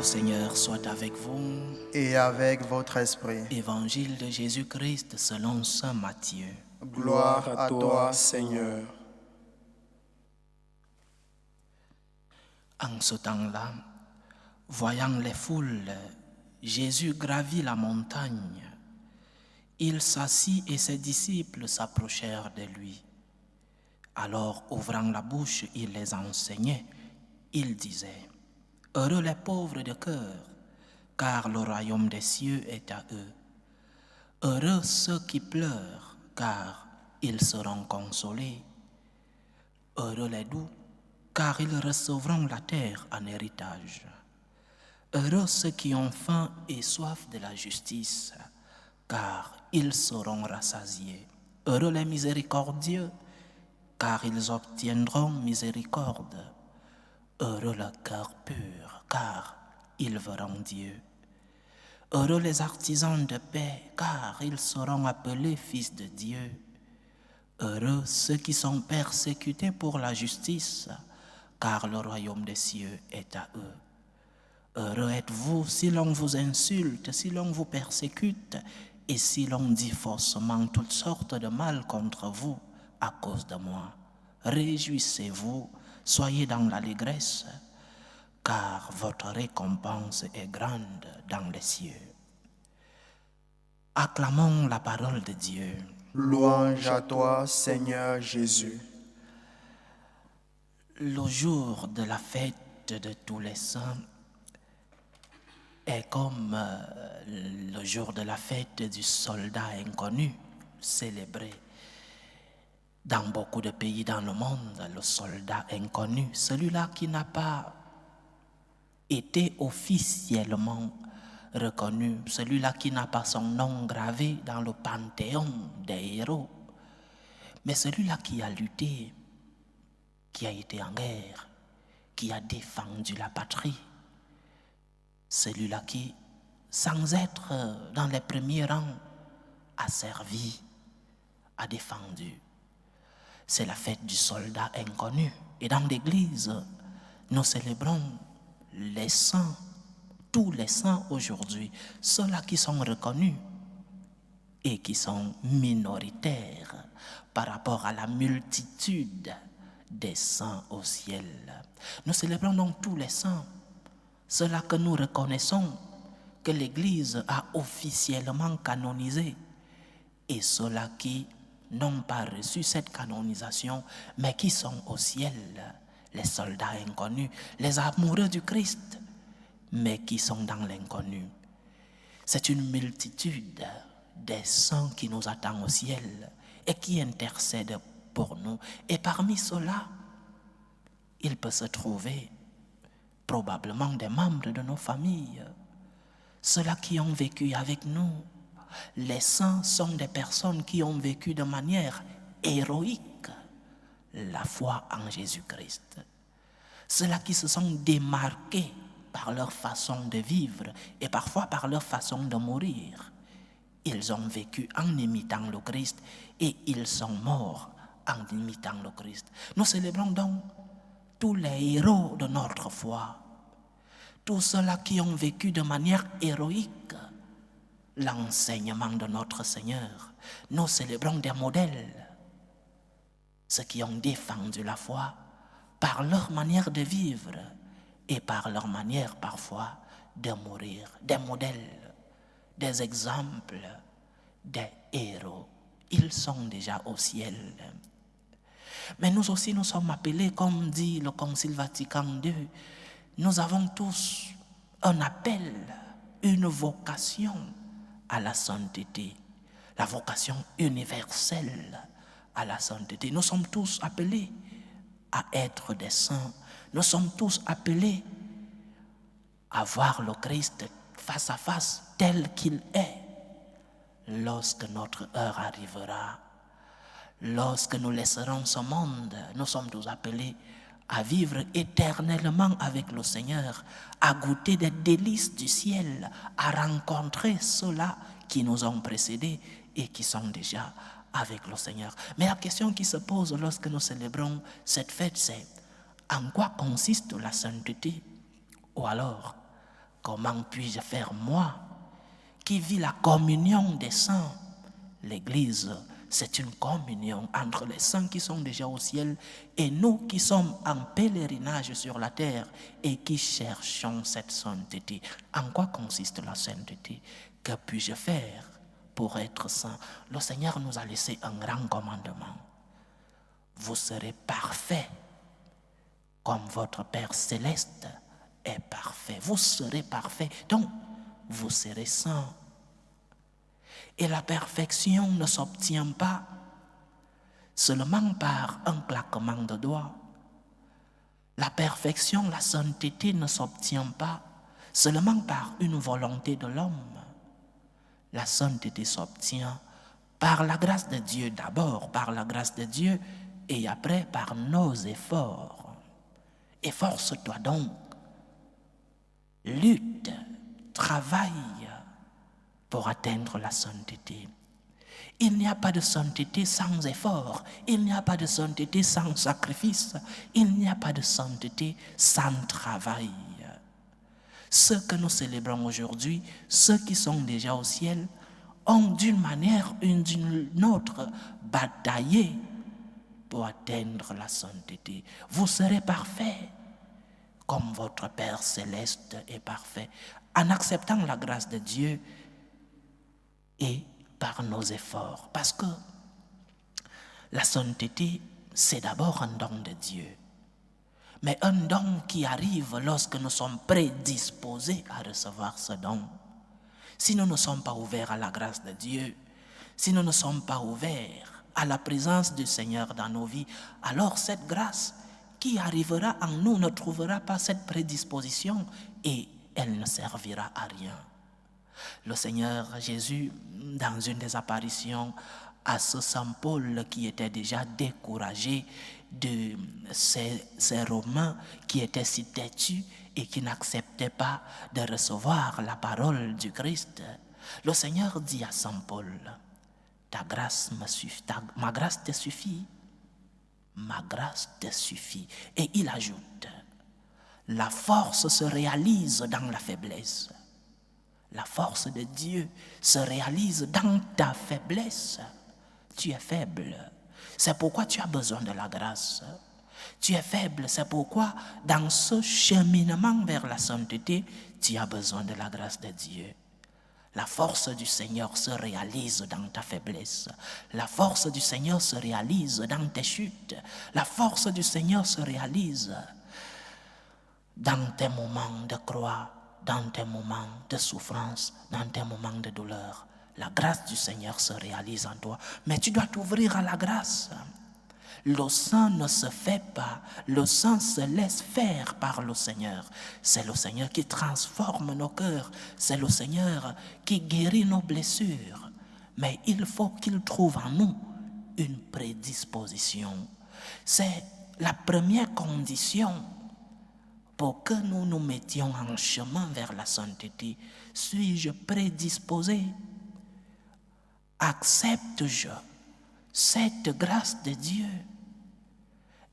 Seigneur soit avec vous. Et avec votre esprit. Évangile de Jésus-Christ selon saint Matthieu. Gloire à toi, Seigneur. En ce temps-là, voyant les foules, Jésus gravit la montagne. Il s'assit et ses disciples s'approchèrent de lui. Alors, ouvrant la bouche, il les enseignait. Il disait: Heureux les pauvres de cœur, car le royaume des cieux est à eux. Heureux ceux qui pleurent, car ils seront consolés. Heureux les doux, car ils recevront la terre en héritage. Heureux ceux qui ont faim et soif de la justice, car ils seront rassasiés. Heureux les miséricordieux, car ils obtiendront miséricorde. Heureux le cœur pur, car ils verront Dieu. Heureux les artisans de paix, car ils seront appelés fils de Dieu. Heureux ceux qui sont persécutés pour la justice, car le royaume des cieux est à eux. Heureux êtes-vous si l'on vous insulte, si l'on vous persécute, et si l'on dit faussement toutes sortes de mal contre vous à cause de moi. Réjouissez-vous, soyez dans l'allégresse, car votre récompense est grande dans les cieux. Acclamons la parole de Dieu. Louange à toi, Seigneur Jésus. Le jour de la fête de tous les saints est comme le jour de la fête du soldat inconnu, célébré dans beaucoup de pays dans le monde. Le soldat inconnu, celui-là qui n'a pas été officiellement reconnu, celui-là qui n'a pas son nom gravé dans le panthéon des héros, mais celui-là qui a lutté, qui a été en guerre, qui a défendu la patrie, celui-là qui, sans être dans les premiers rangs, a servi, a défendu. C'est la fête du soldat inconnu. Et dans l'église, nous célébrons les saints, tous les saints aujourd'hui, ceux-là qui sont reconnus et qui sont minoritaires par rapport à la multitude des saints au ciel. Nous célébrons donc tous les saints, ceux-là que nous reconnaissons, que l'Église a officiellement canonisés, et ceux-là qui n'ont pas reçu cette canonisation, mais qui sont au ciel, les soldats inconnus, les amoureux du Christ, mais qui sont dans l'inconnu. C'est une multitude des saints qui nous attend au ciel et qui intercèdent pour nous. Et parmi ceux-là, il peut se trouver probablement des membres de nos familles, ceux-là qui ont vécu avec nous. Les saints sont des personnes qui ont vécu de manière héroïque la foi en Jésus-Christ. Ceux-là qui se sont démarqués par leur façon de vivre et parfois par leur façon de mourir. Ils ont vécu en imitant le Christ et ils sont morts en imitant le Christ. Nous célébrons donc tous les héros de notre foi, tous ceux-là qui ont vécu de manière héroïque l'enseignement de notre Seigneur. Nous célébrons des modèles, ceux qui ont défendu la foi par leur manière de vivre et par leur manière parfois de mourir, des modèles, des exemples, des héros. Ils sont déjà au ciel. Mais nous aussi, nous sommes appelés, comme dit le Concile Vatican II, nous avons tous un appel, une vocation à la sainteté, la vocation universelle à la sainteté. Nous sommes tous appelés à être des saints. Nous sommes tous appelés à voir le Christ face à face tel qu'il est lorsque notre heure arrivera. Lorsque nous laisserons ce monde, nous sommes tous appelés à vivre éternellement avec le Seigneur, à goûter des délices du ciel, à rencontrer ceux-là qui nous ont précédés et qui sont déjà avec le Seigneur. Mais la question qui se pose lorsque nous célébrons cette fête, c'est en quoi consiste la sainteté? Ou alors, comment puis-je faire moi, qui vis la communion des saints? L'Église, c'est une communion entre les saints qui sont déjà au ciel et nous qui sommes en pèlerinage sur la terre et qui cherchons cette sainteté. En quoi consiste la sainteté? Que puis-je faire pour être saint? Le Seigneur nous a laissé un grand commandement. Vous serez parfaits comme votre Père céleste est parfait. Vous serez parfaits, donc vous serez saints. Et la perfection ne s'obtient pas seulement par un claquement de doigts. La perfection, la sainteté ne s'obtient pas seulement par une volonté de l'homme. La sainteté s'obtient par la grâce de Dieu d'abord, par la grâce de Dieu, et après par nos efforts. Efforce-toi donc, lutte, travaille pour atteindre la sainteté. Il n'y a pas de sainteté sans effort, il n'y a pas de sainteté sans sacrifice, il n'y a pas de sainteté sans travail. Ceux que nous célébrons aujourd'hui, ceux qui sont déjà au ciel, ont d'une manière ou d'une autre bataillé pour atteindre la sainteté. Vous serez parfaits comme votre Père céleste est parfait, en acceptant la grâce de Dieu et par nos efforts. Parce que la sainteté, c'est d'abord un don de Dieu. Mais un don qui arrive lorsque nous sommes prédisposés à recevoir ce don. Si nous ne sommes pas ouverts à la grâce de Dieu, si nous ne sommes pas ouverts à la présence du Seigneur dans nos vies, alors cette grâce qui arrivera en nous ne trouvera pas cette prédisposition et elle ne servira à rien. Le Seigneur Jésus, dans une des apparitions à ce Saint Paul qui était déjà découragé de ces Romains qui étaient si têtus et qui n'acceptaient pas de recevoir la parole du Christ, le Seigneur dit à Saint Paul, ma grâce te suffit, ma grâce te suffit. Et il ajoute, la force se réalise dans la faiblesse. La force de Dieu se réalise dans ta faiblesse. Tu es faible. C'est pourquoi tu as besoin de la grâce. Tu es faible. C'est pourquoi dans ce cheminement vers la sainteté, tu as besoin de la grâce de Dieu. La force du Seigneur se réalise dans ta faiblesse. La force du Seigneur se réalise dans tes chutes. La force du Seigneur se réalise dans tes moments de croix, dans tes moments de souffrance, dans tes moments de douleur. La grâce du Seigneur se réalise en toi. Mais tu dois t'ouvrir à la grâce. Le sang ne se fait pas. Le sang se laisse faire par le Seigneur. C'est le Seigneur qui transforme nos cœurs. C'est le Seigneur qui guérit nos blessures. Mais il faut qu'il trouve en nous une prédisposition. C'est la première condition pour que nous nous mettions en chemin vers la sainteté. Suis-je prédisposé? Accepte-je cette grâce de Dieu?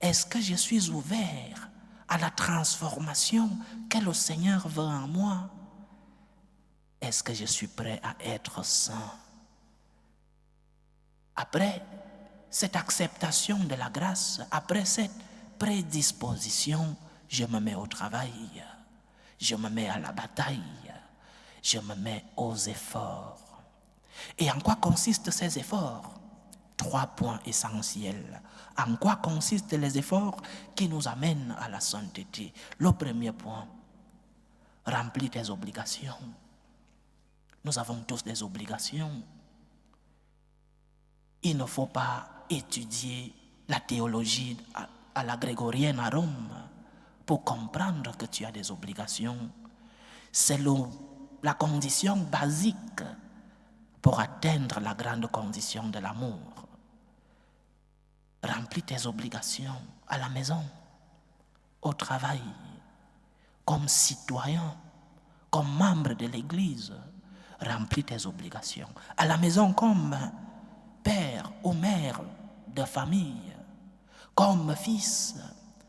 Est-ce que je suis ouvert à la transformation que le Seigneur veut en moi? Est-ce que je suis prêt à être saint? Après cette acceptation de la grâce, après cette prédisposition, je me mets au travail, je me mets à la bataille, je me mets aux efforts. Et en quoi consistent ces efforts? 3 points essentiels. En quoi consistent les efforts qui nous amènent à la sainteté? Le premier point, remplis tes obligations. Nous avons tous des obligations. Il ne faut pas étudier la théologie à la grégorienne à Rome pour comprendre que tu as des obligations. C'est la condition basique pour atteindre la grande condition de l'amour. Remplis tes obligations à la maison, au travail, comme citoyen, comme membre de l'Église. Remplis tes obligations. À la maison comme père ou mère de famille, comme fils.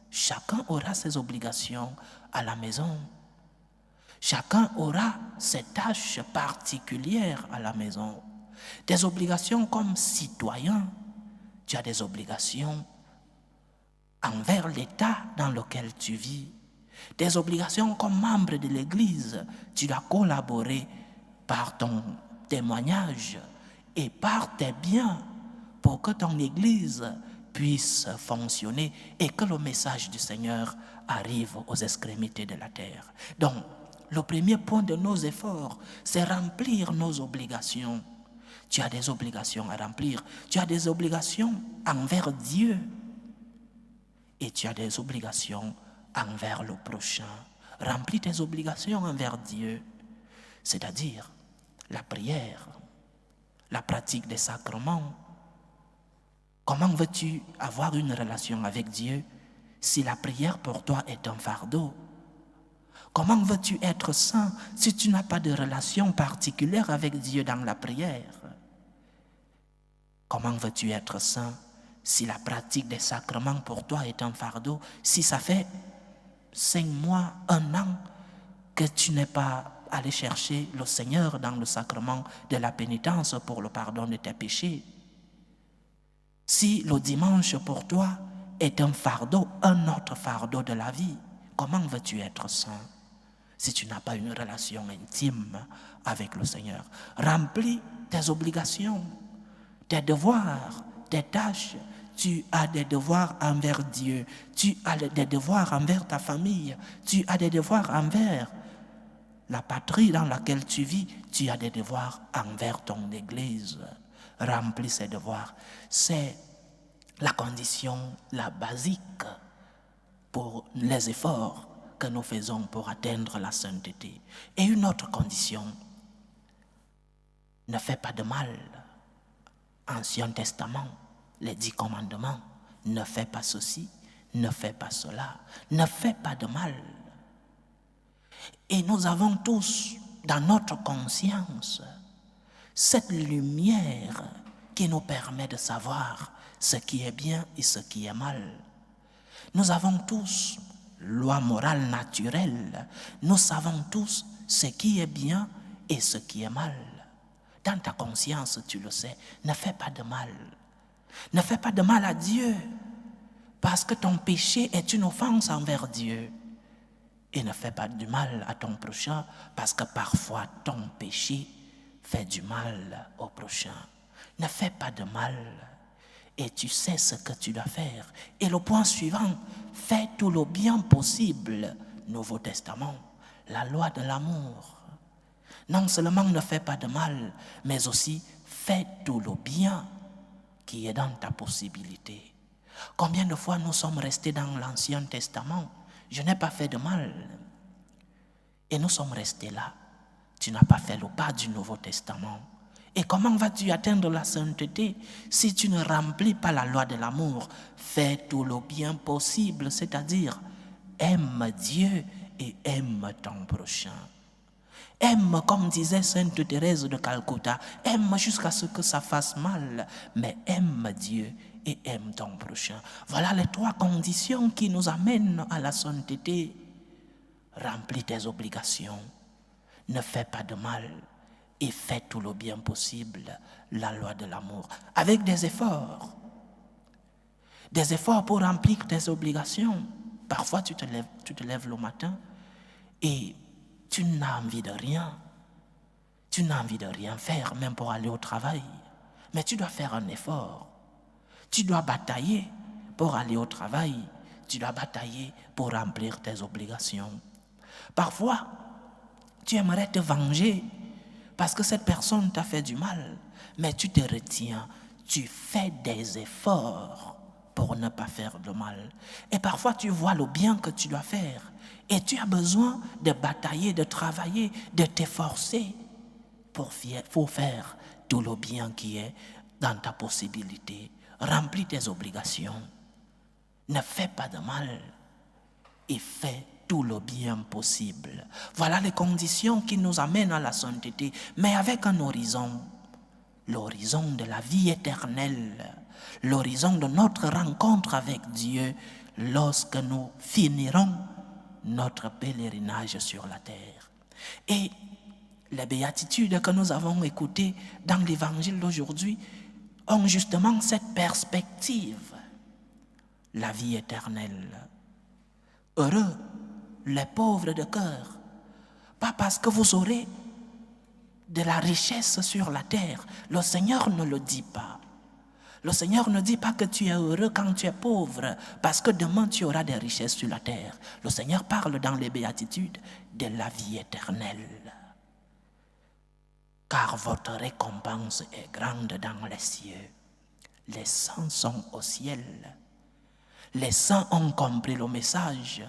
Chacun aura ses obligations à la maison. Chacun aura ses tâches particulières à la maison. Des obligations comme citoyen, tu as des obligations envers l'État dans lequel tu vis. Des obligations comme membre de l'Église, tu dois collaborer par ton témoignage et par tes biens pour que ton Église puisse fonctionner et que le message du Seigneur arrive aux extrémités de la terre. Donc, le premier point de nos efforts, c'est remplir nos obligations. Tu as des obligations à remplir. Tu as des obligations envers Dieu. Et tu as des obligations envers le prochain. Remplis tes obligations envers Dieu, c'est-à-dire la prière, la pratique des sacrements. Comment veux-tu avoir une relation avec Dieu si la prière pour toi est un fardeau? Comment veux-tu être saint si tu n'as pas de relation particulière avec Dieu dans la prière? Comment veux-tu être saint si la pratique des sacrements pour toi est un fardeau, si ça fait 5 mois, 1 an que tu n'es pas allé chercher le Seigneur dans le sacrement de la pénitence pour le pardon de tes péchés? Si le dimanche pour toi est un fardeau, un autre fardeau de la vie, comment veux-tu être saint si tu n'as pas une relation intime avec le Seigneur? Remplis tes obligations, tes devoirs, tes tâches. Tu as des devoirs envers Dieu, tu as des devoirs envers ta famille, tu as des devoirs envers la patrie dans laquelle tu vis, tu as des devoirs envers ton Église. Remplis ces devoirs. C'est la condition, la basique pour les efforts que nous faisons pour atteindre la sainteté. Et une autre condition, ne fais pas de mal. Ancien Testament, les 10 commandements, ne fais pas ceci, ne fais pas cela, ne fais pas de mal. Et nous avons tous dans notre conscience cette lumière qui nous permet de savoir ce qui est bien et ce qui est mal. Nous avons tous loi morale naturelle. Nous savons tous ce qui est bien et ce qui est mal. Dans ta conscience, tu le sais, ne fais pas de mal. Ne fais pas de mal à Dieu, parce que ton péché est une offense envers Dieu. Et ne fais pas du mal à ton prochain, parce que parfois ton péché fait du mal au prochain. Ne fais pas de mal, et tu sais ce que tu dois faire. Et le point suivant, fais tout le bien possible. Nouveau Testament, la loi de l'amour. Non seulement ne fais pas de mal, mais aussi fais tout le bien qui est dans ta possibilité. Combien de fois nous sommes restés dans l'Ancien Testament? Je n'ai pas fait de mal. Et nous sommes restés là. Tu n'as pas fait le pas du Nouveau Testament. Et comment vas-tu atteindre la sainteté si tu ne remplis pas la loi de l'amour? Fais tout le bien possible, c'est-à-dire aime Dieu et aime ton prochain. Aime, comme disait Sainte Thérèse de Calcutta, aime jusqu'à ce que ça fasse mal, mais aime Dieu et aime ton prochain. Voilà les 3 conditions qui nous amènent à la sainteté. Remplis tes obligations, ne fais pas de mal et fais tout le bien possible, la loi de l'amour, avec des efforts. Des efforts pour remplir tes obligations. Parfois tu te lèves le matin et tu n'as envie de rien. Tu n'as envie de rien faire, même pour aller au travail. Mais tu dois faire un effort. Tu dois batailler pour aller au travail. Tu dois batailler pour remplir tes obligations. Parfois, tu aimerais te venger parce que cette personne t'a fait du mal. Mais tu te retiens. Tu fais des efforts pour ne pas faire de mal. Et parfois, tu vois le bien que tu dois faire. Et tu as besoin de batailler, de travailler, de t'efforcer pour faire tout le bien qui est dans ta possibilité. Remplis tes obligations. Ne fais pas de mal et fais tout le bien possible. Voilà les conditions qui nous amènent à la sainteté, mais avec un horizon. L'horizon de la vie éternelle. L'horizon de notre rencontre avec Dieu lorsque nous finirons notre pèlerinage sur la terre. Et les béatitudes que nous avons écoutées dans l'évangile d'aujourd'hui ont justement cette perspective, la vie éternelle. Heureux les pauvres de cœur, pas parce que vous aurez de la richesse sur la terre. Le Seigneur ne le dit pas. Le Seigneur ne dit pas que tu es heureux quand tu es pauvre, parce que demain tu auras des richesses sur la terre. Le Seigneur parle dans les béatitudes de la vie éternelle. Car votre récompense est grande dans les cieux. Les saints sont au ciel. Les saints ont compris le message.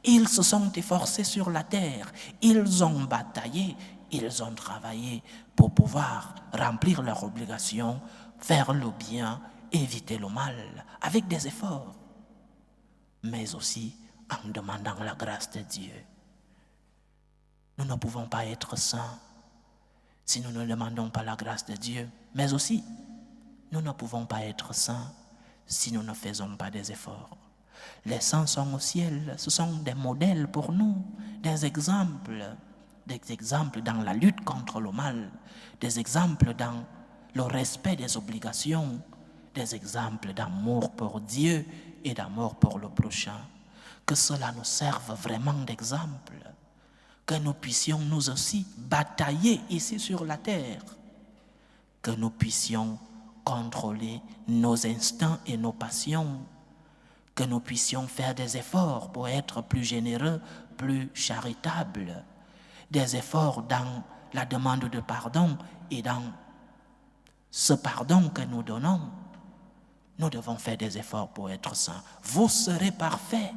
Ils se sont efforcés sur la terre. Ils ont bataillé. Ils ont travaillé pour pouvoir remplir leurs obligations, faire le bien, éviter le mal, avec des efforts, mais aussi en demandant la grâce de Dieu. Nous ne pouvons pas être saints si nous ne demandons pas la grâce de Dieu, mais aussi nous ne pouvons pas être saints si nous ne faisons pas des efforts. Les saints sont au ciel, ce sont des modèles pour nous, des exemples dans la lutte contre le mal, des exemples dans le respect des obligations, des exemples d'amour pour Dieu et d'amour pour le prochain. Que cela nous serve vraiment d'exemple, que nous puissions nous aussi batailler ici sur la terre, que nous puissions contrôler nos instincts et nos passions, que nous puissions faire des efforts pour être plus généreux, plus charitables, des efforts dans la demande de pardon et dans ce pardon que nous donnons. Nous devons faire des efforts pour être saints. Vous serez parfaits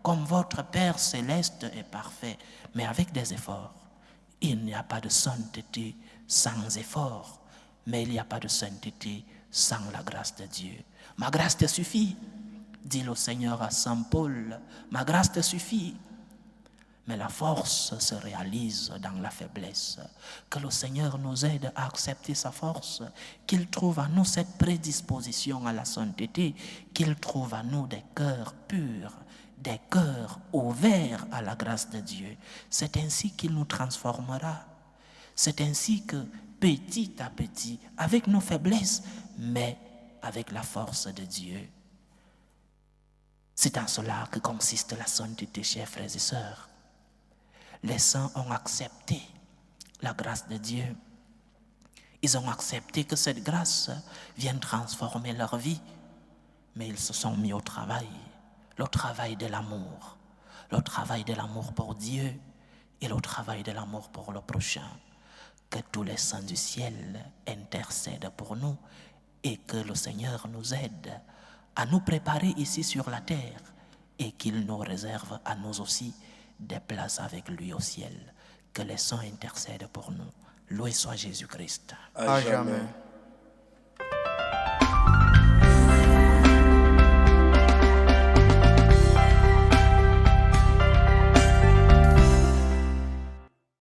comme votre Père céleste est parfait, mais avec des efforts. Il n'y a pas de sainteté sans effort, mais il n'y a pas de sainteté sans la grâce de Dieu. Ma grâce te suffit, dit le Seigneur à Saint Paul. Ma grâce te suffit. Mais la force se réalise dans la faiblesse. Que le Seigneur nous aide à accepter sa force, qu'il trouve en nous cette prédisposition à la sainteté, qu'il trouve en nous des cœurs purs, des cœurs ouverts à la grâce de Dieu. C'est ainsi qu'il nous transformera. C'est ainsi que petit à petit, avec nos faiblesses, mais avec la force de Dieu. C'est en cela que consiste la sainteté, chers frères et sœurs. Les saints ont accepté la grâce de Dieu. Ils ont accepté que cette grâce vienne transformer leur vie, mais ils se sont mis au travail, le travail de l'amour pour Dieu et le travail de l'amour pour le prochain. Que tous les saints du ciel intercèdent pour nous et que le Seigneur nous aide à nous préparer ici sur la terre et qu'il nous réserve à nous aussi des places avec lui au ciel. Que les saints intercèdent pour nous. Loué soit Jésus-Christ. À jamais.